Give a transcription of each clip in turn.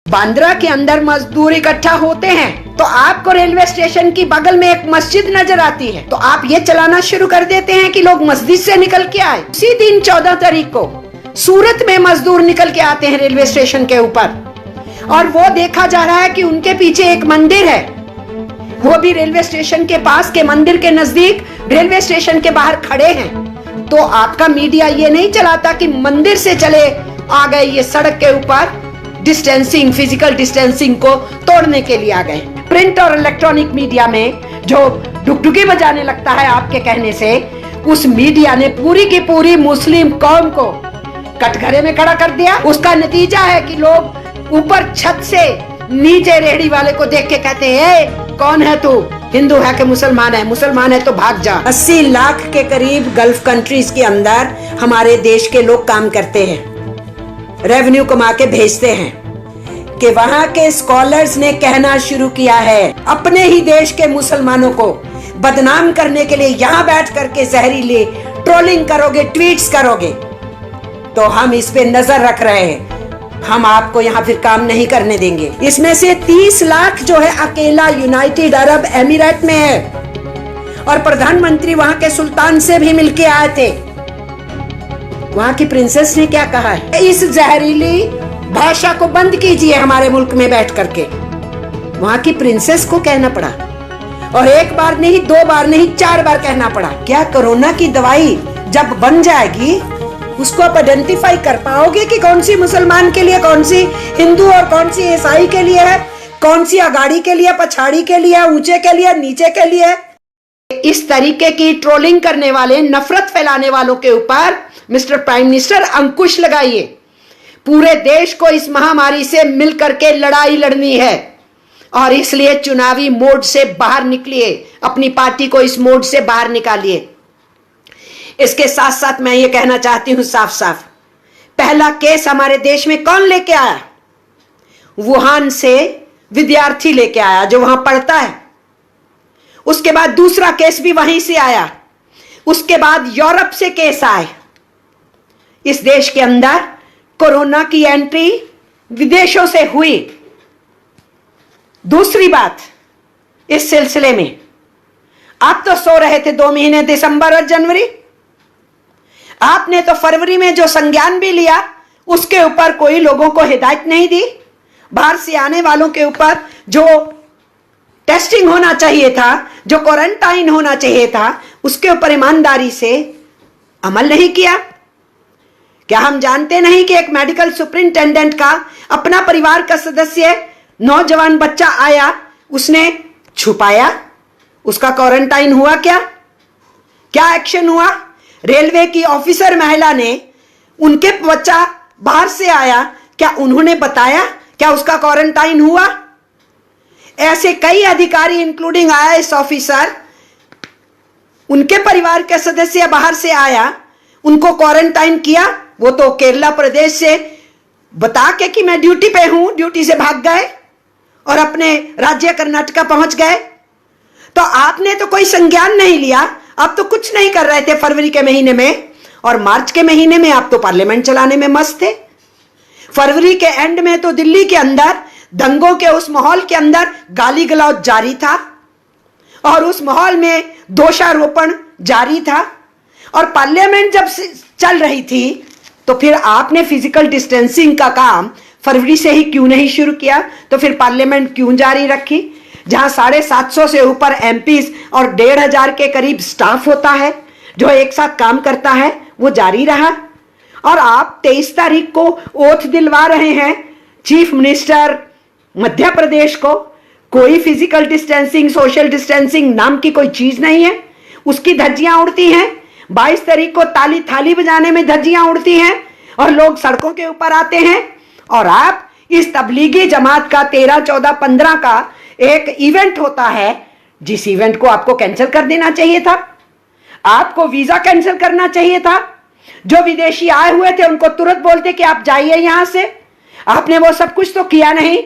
बांद्रा के अंदर मजदूर इकट्ठा होते हैं तो आपको रेलवे स्टेशन की बगल में एक मस्जिद नजर आती है, तो आप ये चलाना शुरू कर देते हैं कि लोग मस्जिद से निकल के आए। उसी दिन 14 तारीख को सूरत में मजदूर निकल के आते हैं रेलवे स्टेशन के ऊपर, और वो देखा जा रहा है कि उनके पीछे एक मंदिर है, वो भी रेलवे स्टेशन के पास के मंदिर के नजदीक रेलवे स्टेशन के बाहर खड़े हैं। तो आपका मीडिया ये नहीं चलाता कि मंदिर से चले आ गए, ये सड़क के ऊपर डिस्टेंसिंग, फिजिकल डिस्टेंसिंग को तोड़ने के लिए आ गए। प्रिंट और इलेक्ट्रॉनिक मीडिया में जो डुगडुगी बजाने लगता है आपके कहने से, उस मीडिया ने पूरी की पूरी मुस्लिम कौम को कटघरे में खड़ा कर दिया। उसका नतीजा है कि लोग ऊपर छत से नीचे रेहड़ी वाले को देख के कहते हैं, कौन है तू, हिंदू है कि मुसलमान है? मुसलमान है तो भाग जा। 80 लाख के करीब गल्फ कंट्रीज के अंदर हमारे देश के लोग काम करते हैं, रेवेन्यू कमा के भेजते हैं, कि वहां के स्कॉलर्स ने कहना शुरू किया है अपने ही देश के मुसलमानों को बदनाम करने के लिए, यहाँ बैठ करके जहरीली ट्रोलिंग करोगे, ट्वीट्स करोगे तो हम इस पे नजर रख रहे हैं, हम आपको यहाँ फिर काम नहीं करने देंगे। इसमें से 30 लाख जो है अकेला यूनाइटेड अरब एमिरेट में है, और प्रधानमंत्री वहां के सुल्तान से भी मिलके आए थे। वहां की प्रिंसेस ने क्या कहा है, इस जहरीली भाषा को बंद कीजिए हमारे मुल्क में बैठ करके, वहां की प्रिंसेस को कहना पड़ा, और एक बार नहीं, 2 बार नहीं, 4 बार कहना पड़ा। क्या कोरोना की दवाई जब बन जाएगी उसको आप आइडेंटिफाई कर पाओगे कि कौन सी मुसलमान के लिए, कौन सी हिंदू और कौन सी ईसाई के लिए है, कौन सी अगाड़ी के लिए, पछाड़ी के लिए, ऊंचे के लिए, नीचे के लिए? इस तरीके की ट्रोलिंग करने वाले, नफरत फैलाने वालों के ऊपर मिस्टर प्राइम मिनिस्टर अंकुश लगाइए। पूरे देश को इस महामारी से मिलकर के लड़ाई लड़नी है, और इसलिए चुनावी मोड से बाहर निकलिए, अपनी पार्टी को इस मोड से बाहर निकालिए। इसके साथ साथ मैं ये कहना चाहती हूं साफ साफ, पहला केस हमारे देश में कौन लेके आया? वुहान से विद्यार्थी लेके आया जो वहां पढ़ता है। उसके बाद दूसरा केस भी वहीं से आया, उसके बाद यूरोप से केस आए। इस देश के अंदर कोरोना की एंट्री विदेशों से हुई। दूसरी बात इस सिलसिले में, आप तो सो रहे थे 2 महीने, दिसंबर और जनवरी। आपने तो फरवरी में जो संज्ञान भी लिया उसके ऊपर कोई लोगों को हिदायत नहीं दी। बाहर से आने वालों के ऊपर जो टेस्टिंग होना चाहिए था, जो क्वारंटाइन होना चाहिए था, उसके ऊपर ईमानदारी से अमल नहीं किया। क्या हम जानते नहीं कि एक मेडिकल सुपरिंटेंडेंट का अपना परिवार का सदस्य, नौजवान बच्चा आया, उसने छुपाया, उसका क्वारंटाइन हुआ? क्या एक्शन हुआ? रेलवे की ऑफिसर महिला ने, उनके बच्चा बाहर से आया, क्या उन्होंने बताया? क्या उसका क्वारंटाइन हुआ? ऐसे कई अधिकारी इंक्लूडिंग IAS ऑफिसर, उनके परिवार के सदस्य बाहर से आया, उनको क्वारंटाइन किया। वो तो केरला प्रदेश से बता के कि मैं ड्यूटी पे हूं, ड्यूटी से भाग गए और अपने राज्य कर्नाटका पहुंच गए। तो आपने तो कोई संज्ञान नहीं लिया, आप तो कुछ नहीं कर रहे थे फरवरी के महीने में, और मार्च के महीने में आप तो पार्लियामेंट चलाने में मस्त थे। फरवरी के एंड में तो दिल्ली के अंदर दंगों के उस माहौल के अंदर गाली गलौज जारी था, और उस माहौल में दोषारोपण जारी था, और पार्लियामेंट जब चल रही थी तो फिर आपने फिजिकल डिस्टेंसिंग का काम फरवरी से ही क्यों नहीं शुरू किया? तो फिर पार्लियामेंट क्यों जारी रखी, जहां 750 से ऊपर MPs और 1500 के करीब स्टाफ होता है जो एक साथ काम करता है, वो जारी रहा। और आप 23 तारीख को ओथ दिलवा रहे हैं चीफ मिनिस्टर मध्य प्रदेश को। कोई फिजिकल डिस्टेंसिंग, सोशल डिस्टेंसिंग नाम की कोई चीज नहीं है, उसकी धज्जियां उड़ती हैं। 22 तारीख को ताली थाली बजाने में धज्जियां उड़ती हैं और लोग सड़कों के ऊपर आते हैं, और आप इस तबलीगी जमात का 13, 14, 15 का एक इवेंट होता है, जिस इवेंट को आपको कैंसिल कर देना चाहिए था। आपको वीजा कैंसिल करना चाहिए था। जो विदेशी आए हुए थे उनको तुरंत बोलते कि आप जाइए यहां से। आपने वो सब कुछ तो किया नहीं,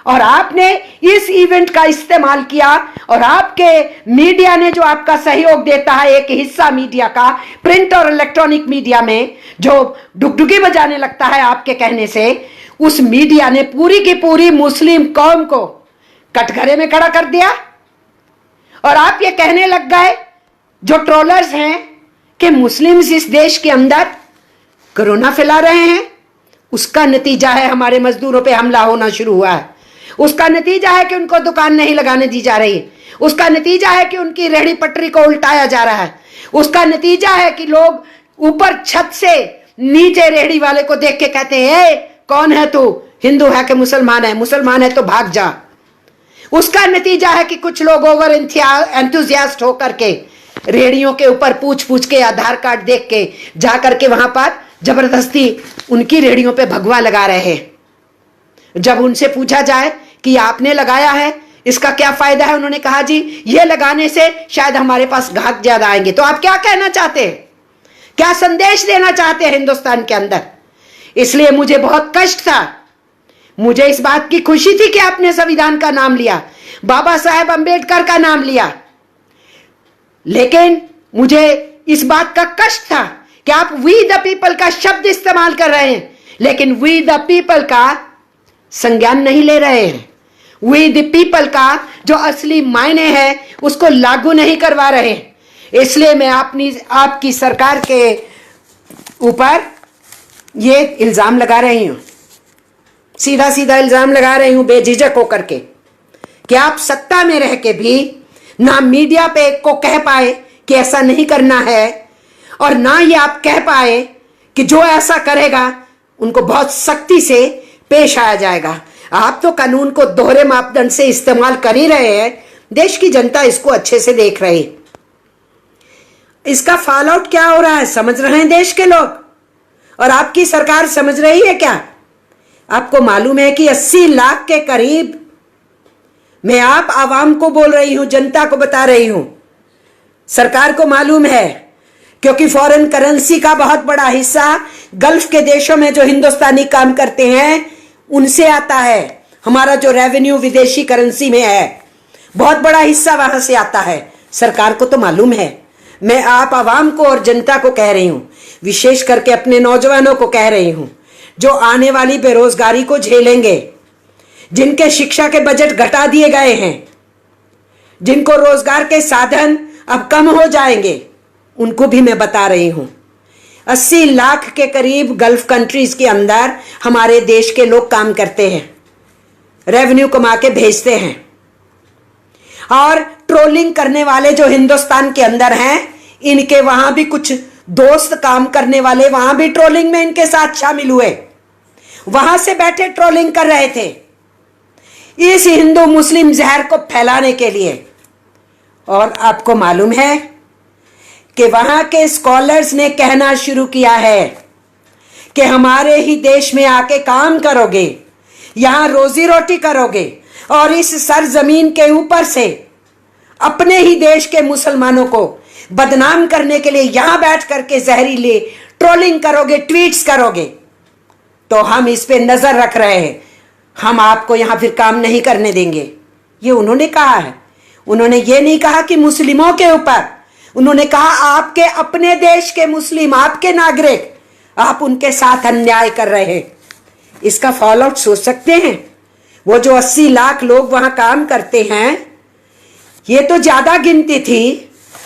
और आपने इस इवेंट का इस्तेमाल किया, और आपके मीडिया ने जो आपका सहयोग देता है, एक हिस्सा मीडिया का, प्रिंट और इलेक्ट्रॉनिक मीडिया में जो डुगडुगी बजाने लगता है आपके कहने से, उस मीडिया ने पूरी की पूरी मुस्लिम कौम को कटघरे में खड़ा कर दिया। और आप ये कहने लग गए जो ट्रोलर्स हैं कि मुस्लिम्स इस देश के अंदर कोरोना फैला रहे हैं। उसका नतीजा है हमारे मजदूरों पे हमला होना शुरू हुआ है। उसका नतीजा है कि उनको दुकान नहीं लगाने दी जा रही। उसका नतीजा है कि उनकी रेहड़ी पटरी को उल्टाया जा रहा है। उसका नतीजा है कि लोग ऊपर छत से नीचे रेहड़ी वाले को देख के कहते हैं, कौन है तू, हिंदू है कि मुसलमान है, मुसलमान है तो भाग जा। उसका नतीजा है कि कुछ लोग ओवर एंथुजियास्ट होकर के रेहड़ियों के ऊपर पूछ पूछ के आधार कार्ड देख के जा करके वहां पर जबरदस्ती उनकी रेहड़ियों पे भगवा लगा रहे हैं। जब उनसे पूछा जाए कि आपने लगाया है, इसका क्या फायदा है, उन्होंने कहा जी ये लगाने से शायद हमारे पास ग्राहक ज्यादा आएंगे। तो आप क्या कहना चाहते हैं, क्या संदेश देना चाहते हैं हिंदुस्तान के अंदर? इसलिए मुझे बहुत कष्ट था। मुझे इस बात की खुशी थी कि आपने संविधान का नाम लिया, बाबा साहेब अंबेडकर का नाम लिया, लेकिन मुझे इस बात का कष्ट था कि आप वी द पीपल का शब्द इस्तेमाल कर रहे हैं, लेकिन वी द पीपल का संज्ञान नहीं ले रहे हैं। वी द पीपल का जो असली मायने है उसको लागू नहीं करवा रहे हैं। इसलिए मैं आपकी सरकार के ऊपर ये इल्जाम लगा रही हूं, सीधा सीधा इल्जाम लगा रही हूं बेझिझक होकर के, कि आप सत्ता में रह के भी ना मीडिया पे को कह पाए कि ऐसा नहीं करना है, और ना ये आप कह पाए कि जो ऐसा करेगा उनको बहुत सख्ती से पेश आया जाएगा। आप तो कानून को दोहरे मापदंड से इस्तेमाल कर ही रहे हैं। देश की जनता इसको अच्छे से देख रही है। इसका फॉल आउट क्या हो रहा है समझ रहे हैं देश के लोग, और आपकी सरकार समझ रही है क्या? आपको मालूम है कि 80 लाख के करीब, मैं आप आवाम को बोल रही हूं, जनता को बता रही हूं, सरकार को मालूम है, क्योंकि फॉरेन करेंसी का बहुत बड़ा हिस्सा गल्फ के देशों में जो हिंदुस्तानी काम करते हैं उनसे आता है। हमारा जो रेवेन्यू विदेशी करेंसी में है बहुत बड़ा हिस्सा वहां से आता है। सरकार को तो मालूम है। मैं आप आवाम को और जनता को कह रही हूं, विशेष करके अपने नौजवानों को कह रही हूं, जो आने वाली बेरोजगारी को झेलेंगे, जिनके शिक्षा के बजट घटा दिए गए हैं, जिनको रोजगार के साधन अब कम हो जाएंगे, उनको भी मैं बता रही हूं 80 लाख के करीब गल्फ कंट्रीज के अंदर हमारे देश के लोग काम करते हैं, रेवेन्यू कमा के भेजते हैं। और ट्रोलिंग करने वाले जो हिंदुस्तान के अंदर हैं, इनके वहां भी कुछ दोस्त काम करने वाले वहां भी ट्रोलिंग में इनके साथ शामिल हुए, वहां से बैठे ट्रोलिंग कर रहे थे इस हिंदू मुस्लिम जहर को फैलाने के लिए। और आपको मालूम है कि वहां के स्कॉलर्स ने कहना शुरू किया है कि हमारे ही देश में आके काम करोगे, यहां रोजी रोटी करोगे, और इस सरजमीन के ऊपर से अपने ही देश के मुसलमानों को बदनाम करने के लिए यहां बैठ करके जहरीले ट्रोलिंग करोगे, ट्वीट्स करोगे, तो हम इस पे नजर रख रहे हैं, हम आपको यहां फिर काम नहीं करने देंगे। ये उन्होंने कहा है। उन्होंने ये नहीं कहा कि मुस्लिमों के ऊपर, उन्होंने कहा आपके अपने देश के मुस्लिम, आपके नागरिक, आप उनके साथ अन्याय कर रहे हैं। इसका फॉल आउट सोच सकते हैं? वो जो 80 लाख लोग वहां काम करते हैं, ये तो ज्यादा गिनती थी।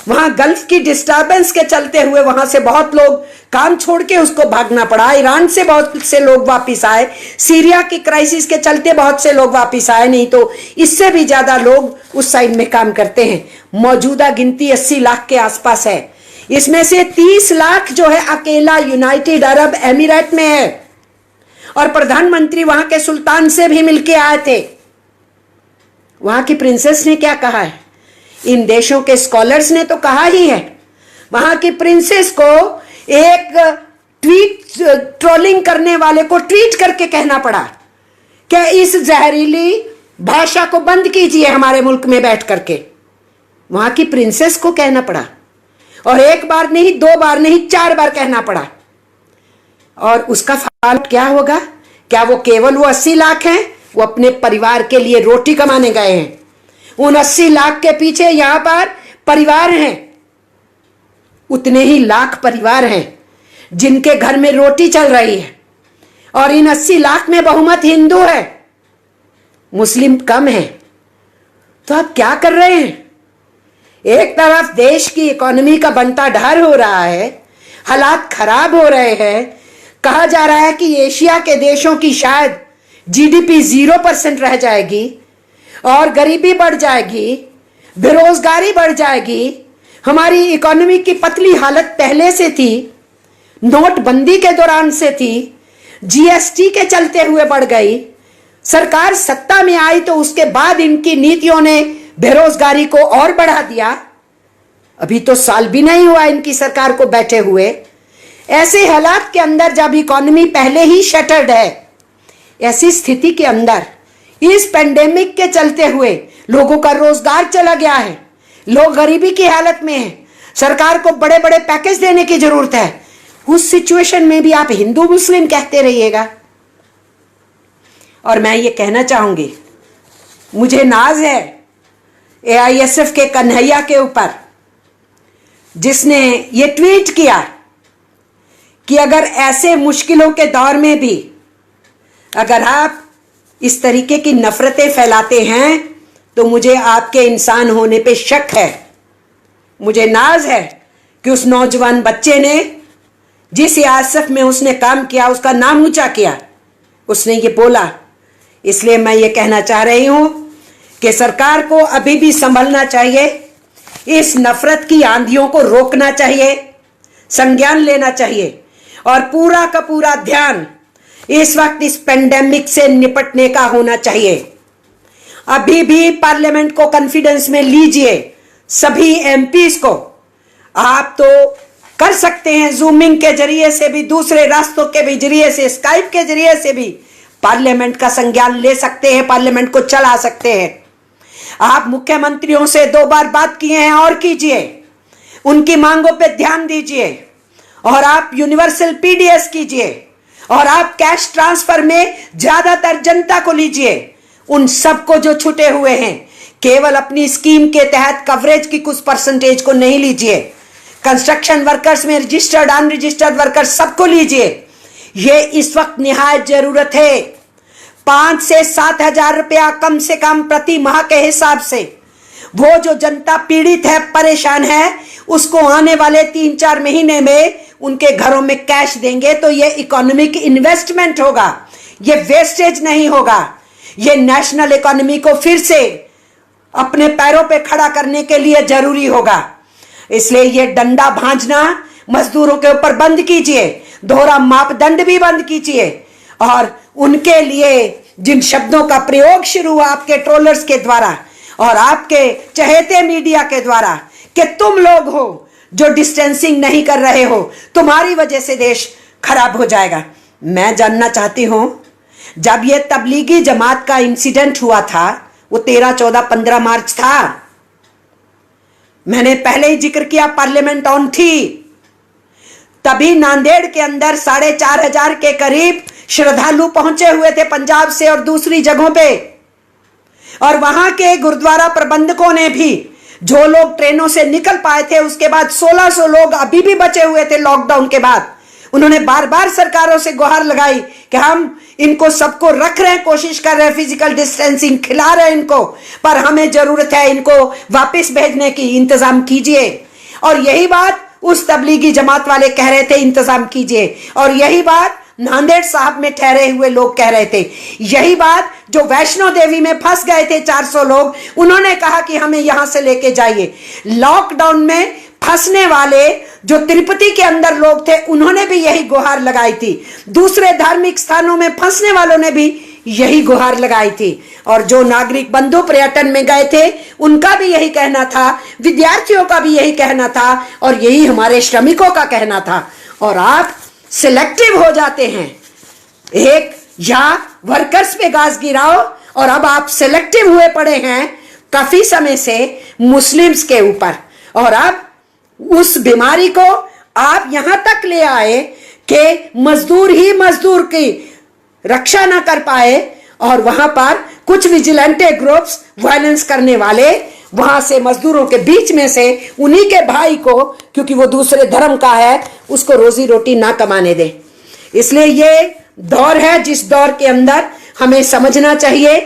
वहां गल्फ की डिस्टर्बेंस के चलते हुए वहां से बहुत लोग काम छोड़ के उसको भागना पड़ा। ईरान से बहुत से लोग वापिस आए, सीरिया की क्राइसिस के चलते बहुत से लोग वापिस आए, नहीं तो इससे भी ज्यादा लोग उस साइड में काम करते हैं। मौजूदा गिनती 80 लाख के आसपास है। इसमें से 30 लाख जो है अकेला यूनाइटेड अरब एमिरेट में है, और प्रधानमंत्री वहां के सुल्तान से भी मिलके आए थे। वहां की प्रिंसेस ने क्या कहा है? इन देशों के स्कॉलर्स ने तो कहा ही है। वहां की प्रिंसेस को एक ट्रोलिंग करने वाले को ट्वीट करके कहना पड़ा कि इस जहरीली भाषा को बंद कीजिए हमारे मुल्क में बैठ करके। वहां की प्रिंसेस को कहना पड़ा, और एक बार नहीं, 2 बार नहीं, 4 बार कहना पड़ा। और उसका फल क्या होगा? क्या वो केवल वो 80 लाख हैं? वो अपने परिवार के लिए रोटी कमाने गए हैं। उन 80 लाख के पीछे यहां पर परिवार हैं, उतने ही लाख परिवार हैं जिनके घर में रोटी चल रही है। और इन 80 लाख में बहुमत हिंदू है, मुस्लिम कम है। तो आप क्या कर रहे हैं? एक तरफ देश की इकोनॉमी का बंटाढार हो रहा है, हालात खराब हो रहे हैं, कहा जा रहा है कि एशिया के देशों की शायद जीडीपी 0% रह जाएगी और गरीबी बढ़ जाएगी, बेरोजगारी बढ़ जाएगी, हमारी इकोनॉमी की पतली हालत पहले से थी, नोटबंदी के दौरान से थी, जीएसटी के चलते हुए बढ़ गई, सरकार सत्ता में आई तो उसके बाद इनकी नीतियों ने बेरोजगारी को और बढ़ा दिया। अभी तो साल भी नहीं हुआ इनकी सरकार को बैठे हुए। ऐसे हालात के अंदर जब इकोनॉमी पहले ही शटर्ड है, ऐसी स्थिति के अंदर इस पेंडेमिक के चलते हुए लोगों का रोजगार चला गया है, लोग गरीबी की हालत में हैं, सरकार को बड़े बड़े पैकेज देने की जरूरत है। उस सिचुएशन में भी आप हिंदू मुस्लिम कहते रहिएगा। और मैं ये कहना चाहूंगी, मुझे नाज है एआईएसएफ के कन्हैया के ऊपर, जिसने ये ट्वीट किया कि अगर ऐसे मुश्किलों के दौर में भी अगर आप इस तरीके की नफरतें फैलाते हैं तो मुझे आपके इंसान होने पे शक है। मुझे नाज है कि उस नौजवान बच्चे ने जिस एआईएसएफ में उसने काम किया उसका नाम ऊंचा किया, उसने ये बोला। इसलिए मैं ये कहना चाह रही हूं कि सरकार को अभी भी संभलना चाहिए, इस नफरत की आंधियों को रोकना चाहिए, संज्ञान लेना चाहिए और पूरा का पूरा ध्यान इस वक्त इस पेंडेमिक से निपटने का होना चाहिए। अभी भी पार्लियामेंट को कॉन्फिडेंस में लीजिए, सभी एमपीज को। आप तो कर सकते हैं जूमिंग के जरिए से भी, दूसरे रास्तों के भी जरिए से, स्काइप के जरिए से भी पार्लियामेंट का संज्ञान ले सकते हैं, पार्लियामेंट को चला सकते हैं। आप मुख्यमंत्रियों से 2 बार बात किए हैं और कीजिए, उनकी मांगों पे ध्यान दीजिए और आप यूनिवर्सल पीडीएस कीजिए और आप कैश ट्रांसफर में ज्यादातर जनता को लीजिए, उन सबको जो छूटे हुए हैं। केवल अपनी स्कीम के तहत कवरेज की कुछ परसेंटेज को नहीं लीजिए, कंस्ट्रक्शन वर्कर्स में रजिस्टर्ड अनरजिस्टर्ड वर्कर्स सबको लीजिए। ये इस वक्त निहायत जरूरत है। 5 से 7 हजार रुपया कम से कम प्रति माह के हिसाब से वो जो जनता पीड़ित है, परेशान है, उसको आने वाले 3-4 महीने में उनके घरों में कैश देंगे तो ये इकोनॉमिक इन्वेस्टमेंट होगा, ये वेस्टेज नहीं होगा। ये नेशनल इकोनॉमी को फिर से अपने पैरों पे खड़ा करने के लिए जरूरी होगा। इसलिए ये डंडा भांजना मजदूरों के ऊपर बंद कीजिए, दोहरा मापदंड भी बंद कीजिए और उनके लिए जिन शब्दों का प्रयोग शुरू हुआ आपके ट्रोलर्स के द्वारा और आपके चहेते मीडिया के द्वारा कि तुम लोग हो जो डिस्टेंसिंग नहीं कर रहे हो, तुम्हारी वजह से देश खराब हो जाएगा। मैं जानना चाहती हूं, जब यह तबलीगी जमात का इंसिडेंट हुआ था, वो 13, 14, 15 मार्च था, मैंने पहले ही जिक्र किया, पार्लियामेंट ऑन थी। तभी नांदेड़ के अंदर 4,500 के करीब श्रद्धालु पहुंचे हुए थे पंजाब से और दूसरी जगहों पे, और वहां के गुरुद्वारा प्रबंधकों ने भी, जो लोग ट्रेनों से निकल पाए थे, उसके बाद 1600 लोग अभी भी बचे हुए थे लॉकडाउन के बाद। उन्होंने बार बार सरकारों से गुहार लगाई कि हम इनको सबको रख रहे हैं, कोशिश कर रहे हैं, फिजिकल डिस्टेंसिंग खिला रहे हैं इनको, पर हमें जरूरत है इनको वापस भेजने की, इंतजाम कीजिए। और यही बात उस तबलीगी जमात वाले कह रहे थे, इंतजाम कीजिए। और यही बात नांदेड़ साहब में ठहरे हुए लोग कह रहे थे। यही बात जो वैष्णो देवी में फंस गए थे 400 लोग, उन्होंने कहा कि हमें यहां से लेके जाइए। लॉकडाउन में फंसने वाले जो तिरुपति के अंदर लोग थे, उन्होंने भी यही गुहार लगाई थी। दूसरे धार्मिक स्थानों में फंसने वालों ने भी यही गुहार लगाई थी। और जो नागरिक बंधु पर्यटन में गए थे, उनका भी यही कहना था, विद्यार्थियों का भी यही कहना था, और यही हमारे श्रमिकों का कहना था। और आप सिलेक्टिव हो जाते हैं, एक या वर्कर्स पे गाज गिराओ, और अब आप सिलेक्टिव हुए पड़े हैं काफी समय से मुस्लिम्स के ऊपर। और अब उस बीमारी को आप यहां तक ले आए कि मजदूर ही मजदूर की रक्षा ना कर पाए, और वहां पर कुछ विजिलेंटे ग्रुप्स, वायलेंस करने वाले, वहां से मजदूरों के बीच में से उन्हीं के भाई को, क्योंकि वो दूसरे धर्म का है, उसको रोजी रोटी ना कमाने दे। इसलिए ये दौर है जिस दौर के अंदर हमें समझना चाहिए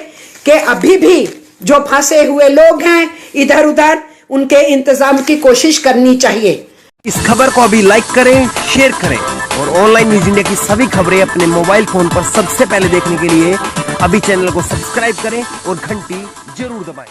कि अभी भी जो फंसे हुए लोग हैं इधर उधर, उनके इंतजाम की कोशिश करनी चाहिए। इस खबर को अभी लाइक करें, शेयर करें और ऑनलाइन न्यूज इंडिया की सभी खबरें अपने मोबाइल फोन पर सबसे पहले देखने के लिए अभी चैनल को सब्सक्राइब करें और घंटी जरूर दबाएं।